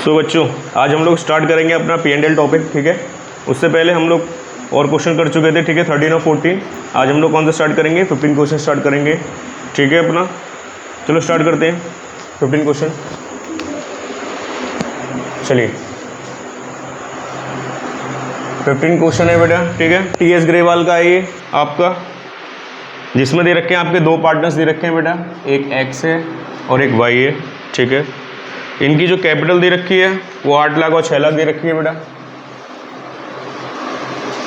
तो बच्चों आज हम लोग स्टार्ट करेंगे अपना P&L टॉपिक, ठीक है। उससे पहले हम लोग और क्वेश्चन कर चुके थे, ठीक है, 13 और 14। आज हम लोग कौन सा स्टार्ट करेंगे? 15 क्वेश्चन स्टार्ट करेंगे, ठीक है अपना। चलो स्टार्ट करते हैं 15 क्वेश्चन। चलिए 15 क्वेश्चन है बेटा, ठीक है। TS ग्रेवाल का है ये आपका, जिसमें दे रखे हैं आपके दो पार्टनर्स दे रखे हैं बेटा, एक X है और एक Y है, ठीक है। इनकी जो कैपिटल दे रखी है वो 8 लाख और 6 लाख दे रखी है बेटा,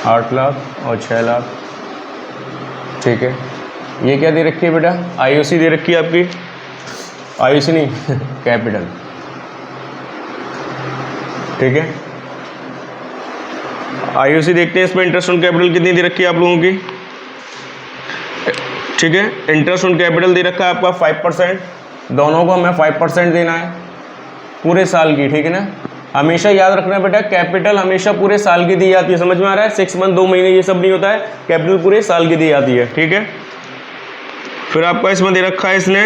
8 लाख और 6 लाख, ठीक है। ये क्या दे रखी है बेटा? IOC दे रखी है आपकी, IOC नहीं कैपिटल, ठीक है। IOC देखते हैं इसमें इंटरेस्ट ऑन कैपिटल कितनी दे रखी है आप लोगों की, ठीक है। इंटरेस्ट ऑन कैपिटल दे रखा है आपका 5%, दोनों को हमें 5% देना है पूरे साल की, ठीक है ना। हमेशा याद रखना बेटा, कैपिटल हमेशा पूरे साल की दी जाती है, समझ में आ रहा है? 6 मंथ 2 महीने ये सब नहीं होता है, कैपिटल पूरे साल की दी जाती है, ठीक है। फिर आपका इसमें दे रखा है, इसने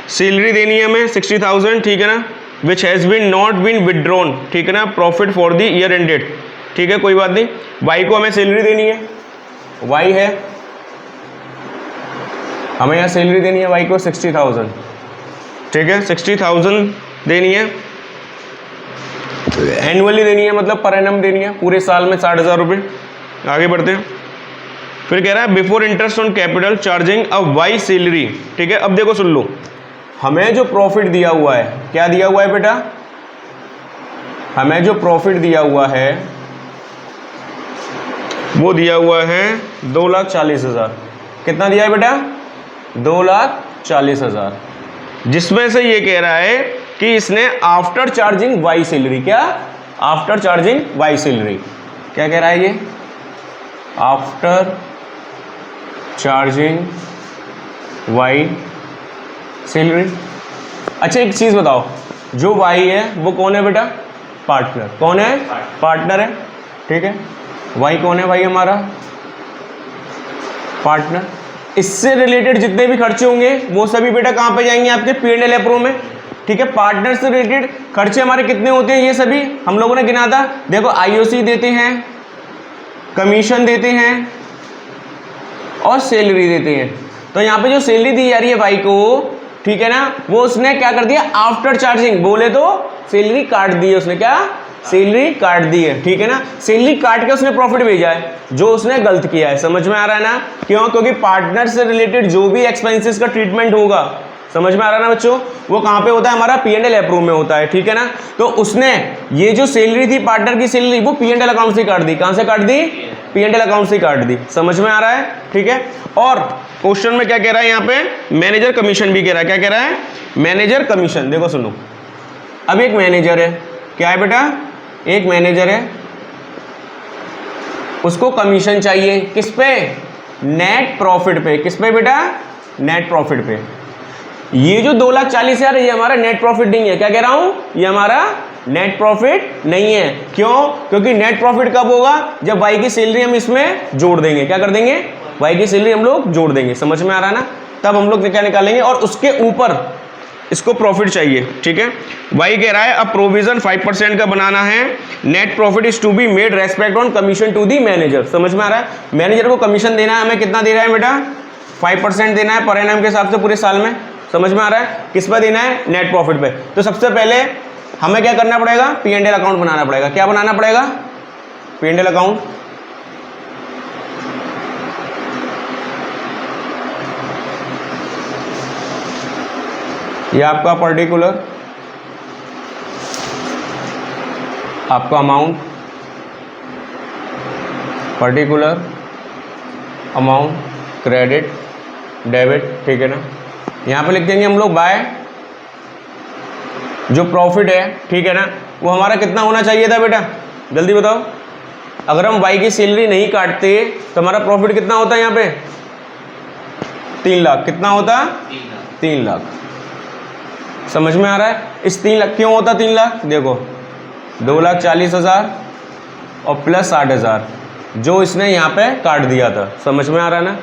सैलरी देनी है हमें 60,000, ठीक है ना, which has been not been withdrawn, ठीक है ना, profit for the year ended, ठीक है, कोई बात नहीं। वाई को हमें सैलरी देनी है, वाई है, हमें यहाँ सैलरी देनी है वाई को 60,000, ठीक है, 60,000 देनी है, एनुअली देनी है, मतलब पर एनम देनी है, पूरे साल में 60,000 रुपये। आगे बढ़ते हैं। फिर कह रहा है before interest on capital charging a Y salary, ठीक है। अब देखो सुन लो, हमें जो प्रॉफिट दिया हुआ है, क्या दिया हुआ है बेटा? हमें जो प्रॉफिट दिया हुआ है वो दिया हुआ है 2,40,000। कितना दिया है बेटा? 2,40,000, जिसमें से ये कह रहा है कि इसने आफ्टर चार्जिंग वाई सैलरी, क्या आफ्टर चार्जिंग वाई सैलरी, क्या कह रहा है ये? After charging Y salary. अच्छा एक चीज बताओ, जो वाई है वो कौन है बेटा? पार्टनर। कौन है? पार्टनर है, ठीक है। वाई कौन है भाई? हमारा पार्टनर। इससे रिलेटेड जितने भी खर्चे होंगे वो सभी बेटा कहां पे जाएंगे? आपके P&L अप्रूव में, ठीक है। पार्टनर से रिलेटेड खर्चे हमारे कितने होते हैं ये सभी हम लोगों ने गिना था। देखो IOC देते हैं, कमीशन देते हैं और सैलरी देते हैं। तो यहाँ पे जो सैलरी दी जा रही है भाई को, ठीक है ना, वो उसने क्या कर दिया? आफ्टर चार्जिंग, बोले तो सैलरी काट दी है उसने, क्या सैलरी काट दी है, ठीक है ना। सैलरी काट के उसने प्रॉफिट भेजा है, जो उसने गलत किया है, समझ में आ रहा है ना? क्यों? क्योंकि पार्टनर से रिलेटेड जो भी एक्सपेंसेस का ट्रीटमेंट होगा, समझ में आ रहा है ना बच्चों, वो कहां पे होता है? हमारा P&L अप्रूव में होता है, ठीक है ना। तो उसने ये जो सैलरी थी पार्टनर की सैलरी, वो P&L अकाउंट से काट दी। कहां से काट दी? P&L अकाउंट से काट दी, समझ में आ रहा है, ठीक है। और क्वेश्चन में क्या कह रहा है यहाँ पे? मैनेजर कमीशन भी कह रहा है। क्या कह रहा है? Manager commission. देखो सुनो, अब एक मैनेजर है, क्या है बेटा? एक मैनेजर है, उसको कमीशन चाहिए किस पे? नेट प्रॉफिट पे। किस पे बेटा? नेट प्रॉफिट पे। ये जो 2,40,000 है ये हमारा नेट प्रॉफिट नहीं है, क्या कह रहा हूं? ये हमारा नेट प्रॉफिट नहीं है। क्यों? क्योंकि नेट प्रॉफिट कब होगा? जब वाई की सैलरी हम इसमें जोड़ देंगे। क्या कर देंगे? वाई की सैलरी हम लोग जोड़ देंगे, समझ में आ रहा है ना? तब हम लोग क्या निकालेंगे, और उसके ऊपर इसको प्रॉफिट चाहिए, ठीक है। वाई कह रहा है अब प्रोविजन 5% का बनाना है, net profit is to be made respect on commission to the manager. समझ में आ रहा है? मैनेजर को कमीशन देना है, हमें कितना दे रहा है बेटा? 5% देना है पर एनम के हिसाब से पूरे साल में, समझ में आ रहा है? किस पर देना है? नेट प्रॉफिट पे। तो सबसे पहले हमें क्या करना पड़ेगा? P&L अकाउंट बनाना पड़ेगा। क्या बनाना पड़ेगा? P&L account. ये आपका पर्टिकुलर आपका amount, particular amount, credit, debit, ठीक है ना। यहाँ पे लिख देंगे हम लोग बाय जो प्रॉफिट है, ठीक है ना, वो हमारा कितना होना चाहिए था बेटा? जल्दी बताओ। अगर हम वाई की सैलरी नहीं काटते तो हमारा प्रॉफिट कितना होता है यहाँ पे? 3 लाख। कितना होता? 3 लाख। समझ में आ रहा है? इस 3 लाख क्यों होता 3 लाख? देखो 2,40,000 और प्लस 60,000 जो इसने यहाँ पे काट दिया था, समझ में आ रहा है ना?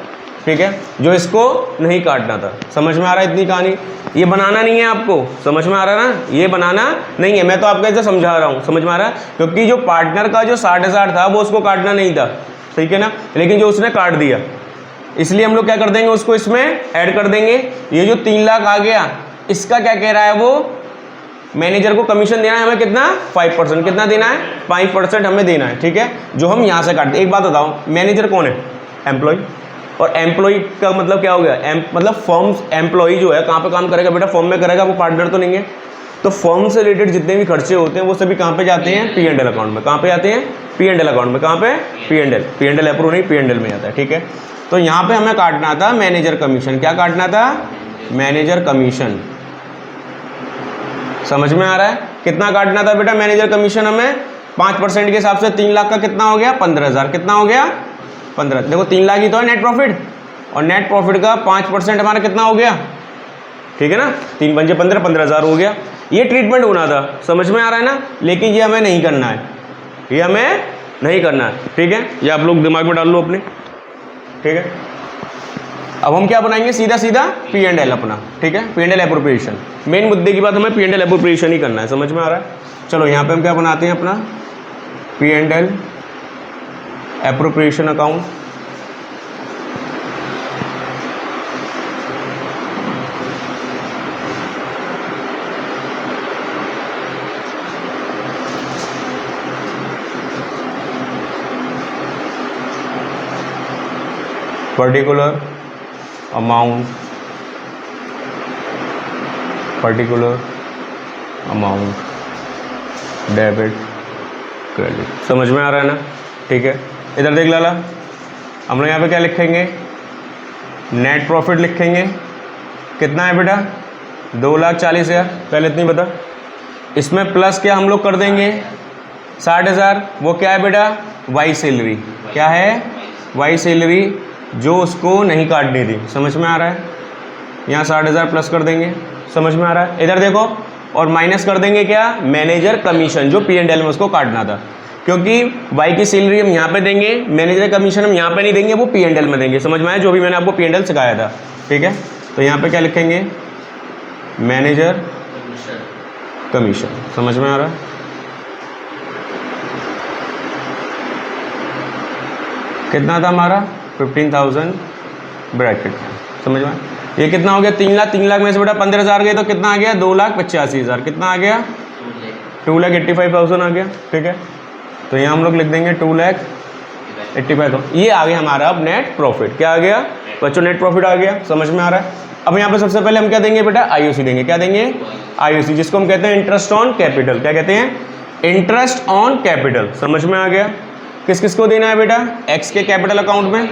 ठीक है, जो इसको नहीं काटना था। समझ में आ रहा है इतनी कहानी? ये बनाना नहीं है आपको, समझ में आ रहा है ना, ये बनाना नहीं है, मैं तो आपको ऐसे समझा रहा हूँ, समझ में आ रहा है? क्योंकि जो पार्टनर का जो 60,000 था वो उसको काटना नहीं था, ठीक है ना, लेकिन जो उसने काट दिया, इसलिए हम लोग क्या कर देंगे, उसको इसमें ऐड कर देंगे। ये जो 3 लाख आ गया, इसका क्या कह रहा है वो, मैनेजर को कमीशन देना है हमें कितना, 5%। कितना देना है, 5% हमें देना है, ठीक है, जो हम यहाँ से काटते। एक बात बताओ, मैनेजर कौन है, एम्प्लॉय, और एम्प्लॉय का मतलब क्या हो गया, मतलब फर्म, एम्प्लॉय जो है कहाँ पे काम करेगा बेटा, फर्म में करेगा, वो पार्टनर तो नहीं है। तो फर्म से रिलेटेड जितने भी खर्चे होते हैं वो सभी कहाँ पे जाते हैं, P&L अकाउंट में। कहाँ पे जाते हैं, P&L अकाउंट में। कहाँ पे, P&L अप्रूव नहीं, P&L में जाता है, ठीक है। तो यहाँ पे हमें काटना था मैनेजर कमीशन। क्या काटना था, मैनेजर कमीशन। समझ में आ रहा है? कितना काटना था बेटा मैनेजर कमीशन हमें, 5% के हिसाब से 3 लाख का कितना हो गया, 15,000। कितना हो गया, 15। देखो 3 लाख ही तो है नेट प्रॉफिट, और नेट प्रॉफिट का 5% हमारा कितना हो गया, ठीक है ना, 3 पंजे 15, 15,000 हो गया। ये ट्रीटमेंट होना था, समझ में आ रहा है ना, लेकिन ये हमें नहीं करना है, ये हमें नहीं करना है, ठीक है। ये आप लोग दिमाग में डाल लो अपने, ठीक है। अब हम क्या बनाएंगे, सीधा सीधा P&L अपना, ठीक है, P&L एप्रोप्रिएशन। मेन मुद्दे की बात हमें P&L एप्रोप्रिएशन ही करना है, समझ में आ रहा है? चलो यहाँ पे हम क्या बनाते हैं अपना P&L appropriation account. Particular amount, particular amount, debit credit. समझ में आ रहा है ना, ठीक है। इधर देख लाला, हम लोग यहाँ पे क्या लिखेंगे, नेट प्रॉफिट लिखेंगे। कितना है बेटा, 2,40,000, पहले इतनी बता। इसमें प्लस क्या हम लोग कर देंगे, 60,000। वो क्या है बेटा, वाई सैलरी। क्या है, वाई सैलरी, जो उसको नहीं काटनी थी। समझ में आ रहा है? यहाँ 60,000 प्लस कर देंगे, समझ में आ रहा है? इधर देखो, और माइनस कर देंगे क्या, मैनेजर कमीशन, जो P&L में उसको काटना था। क्योंकि वाई की सैलरी हम यहाँ पे देंगे, मैनेजर कमीशन हम यहाँ पे नहीं देंगे, वो P&L में देंगे। समझ में आया, जो भी मैंने आपको P&L सिखाया था, ठीक है। तो यहाँ पे क्या लिखेंगे, मैनेजर कमीशन। समझ में आ रहा है? कितना था हमारा, 15,000 ब्रैकेट। समझ में? ये कितना हो गया, 3 लाख। 3 लाख में से बेटा 15,000 गए तो कितना आ गया, 2,85,000। कितना आ गया, 2,85,000 आ गया, ठीक है। तो यहाँ हम लोग लिख देंगे 2,85,000। ये आ गया हमारा अब नेट प्रॉफिट। क्या आ गया बच्चों, नेट प्रॉफिट आ गया। समझ में आ रहा है? अब यहाँ पे सबसे पहले हम क्या देंगे बेटा, IOC देंगे। क्या देंगे, IOC, जिसको हम कहते हैं इंटरेस्ट ऑन कैपिटल। क्या कहते हैं, इंटरेस्ट ऑन कैपिटल। समझ में आ गया? किस किस को देना है बेटा, एक्स के कैपिटल अकाउंट में,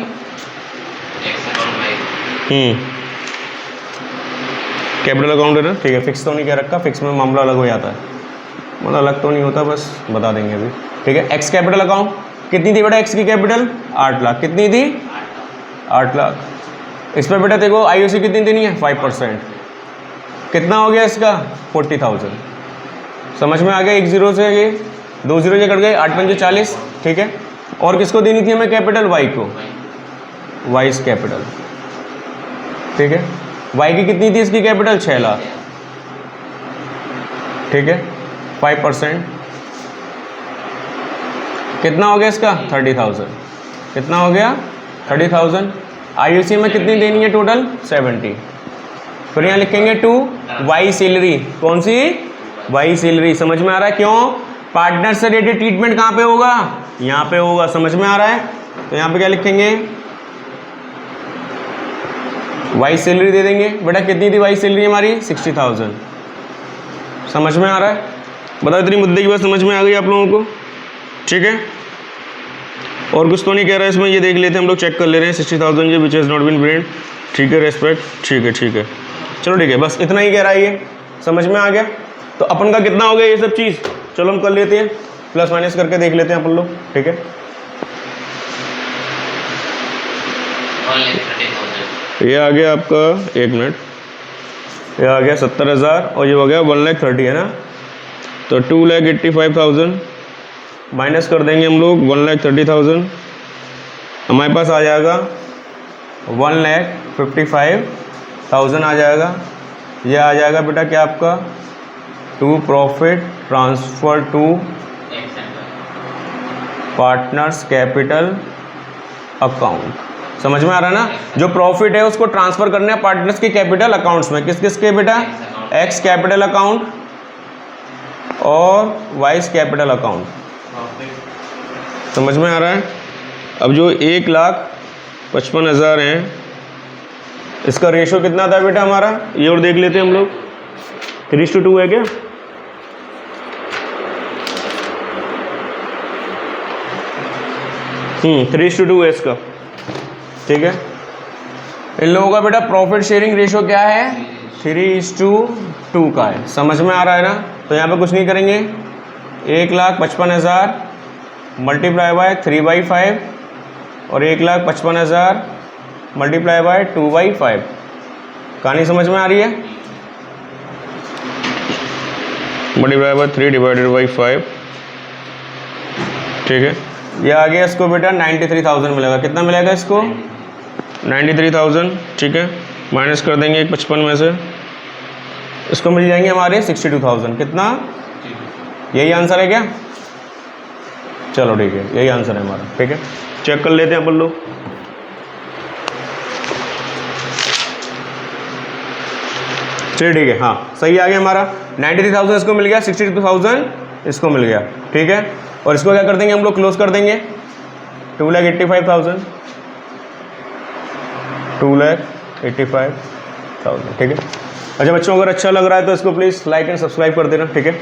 कैपिटल अकाउंट है ना, ठीक है। फिक्स तो नहीं कह रखा, फिक्स में मामला अलग हो जाता है, मतलब अलग तो नहीं होता, बस बता देंगे अभी, ठीक है। एक्स कैपिटल अकाउंट कितनी थी बेटा, एक्स की कैपिटल 8 लाख। कितनी थी, 8 लाख। इस पर बेटा देखो IOC कितनी देनी है, 5%। कितना हो गया इसका, 40,000। समझ में आ गया? 1 0 से ये 2 0 से कट गए, 8 पंजे 40, ठीक है। और किसको देनी थी हमें कैपिटल, वाई को, वाइस कैपिटल, ठीक है। वाई की कितनी थी इसकी कैपिटल, 6 लाख, ठीक है। 5% कितना हो गया इसका, 30,000। कितना हो गया, 30,000। IOC में कितनी देनी है टोटल, 70। फिर यहाँ लिखेंगे 2 वाई सैलरी। कौन सी, वाई सैलरी। समझ में आ रहा है? क्यों, पार्टनर से रिलेटेड ट्रीटमेंट कहाँ पे होगा, यहाँ पे होगा। समझ में आ रहा है? तो यहाँ पे क्या लिखेंगे, वाई सैलरी दे देंगे। बेटा कितनी थी वाई सैलरी हमारी, 60,000। समझ में आ रहा है? बताओ इतनी मुद्दे की बात समझ में आ गई आप लोगों को, ठीक है। और कुछ तो नहीं कह रहा है इसमें, ये देख लेते हैं हम लोग, चेक कर ले रहे हैं। 60,000 ये which has not been paid, ठीक है, रेस्पेक्ट, ठीक है, ठीक है, चलो ठीक है, बस इतना ही कह रहा है ये। समझ में आ गया? तो अपन का कितना हो गया ये सब चीज़, चलो हम कर लेते हैं, प्लस माइनस करके देख लेते हैं अपन लोग, ठीक है। ये आ गया आपका, 1 मिनट, ये आ गया 70,000 और ये हो गया 1,30,000 है ना। तो 2,85,000 माइनस कर देंगे हम लोग 1,30,000, हमारे पास आ जाएगा 1,55,000 आ जाएगा। ये आ जाएगा बेटा क्या आपका, to profit transfer to partners capital account. समझ में आ रहा है ना? जो प्रॉफिट है उसको ट्रांसफ़र करना है पार्टनर्स के कैपिटल अकाउंट्स में। किस किस के बेटा? एक्स कैपिटल अकाउंट और वाइस कैपिटल अकाउंट। समझ में आ रहा है? अब जो 1,55,000 हैं, इसका रेशो कितना था बेटा हमारा, ये और देख लेते हैं हम लोग। 3:2 है क्या? हम्म, 3:2 है इसका। ठीक है, इन लोगों का बेटा प्रॉफिट शेयरिंग रेशो क्या है? 3:2 का है। समझ में आ रहा है ना? तो यहाँ पे कुछ नहीं करेंगे, 1,55,000 मल्टीप्लाई बाय 3/5 और 1,55,000 मल्टीप्लाई बाय 2/5। कहानी समझ में आ रही है? Multiply by 3 divided by 5। ठीक है, ये आ गया इसको बेटा 93,000 मिलेगा। कितना मिलेगा इसको? 93,000। ठीक है, माइनस कर देंगे 155 में से, इसको मिल जाएंगे हमारे 62,000। कितना? यही आंसर है क्या? चलो ठीक है, यही आंसर है हमारा। ठीक है, चेक कर लेते हैं अपन लोग। चलिए ठीक है, हाँ सही आ गया हमारा। 93,000 इसको मिल गया, 62,000 इसको मिल गया। ठीक है, और इसको क्या कर देंगे हम लोग, क्लोज कर देंगे। 2,85,000, 2,85,000। ठीक है, अच्छा बच्चों, अगर अच्छा लग रहा है तो इसको प्लीज़ लाइक एंड सब्सक्राइब कर देना। ठीक है।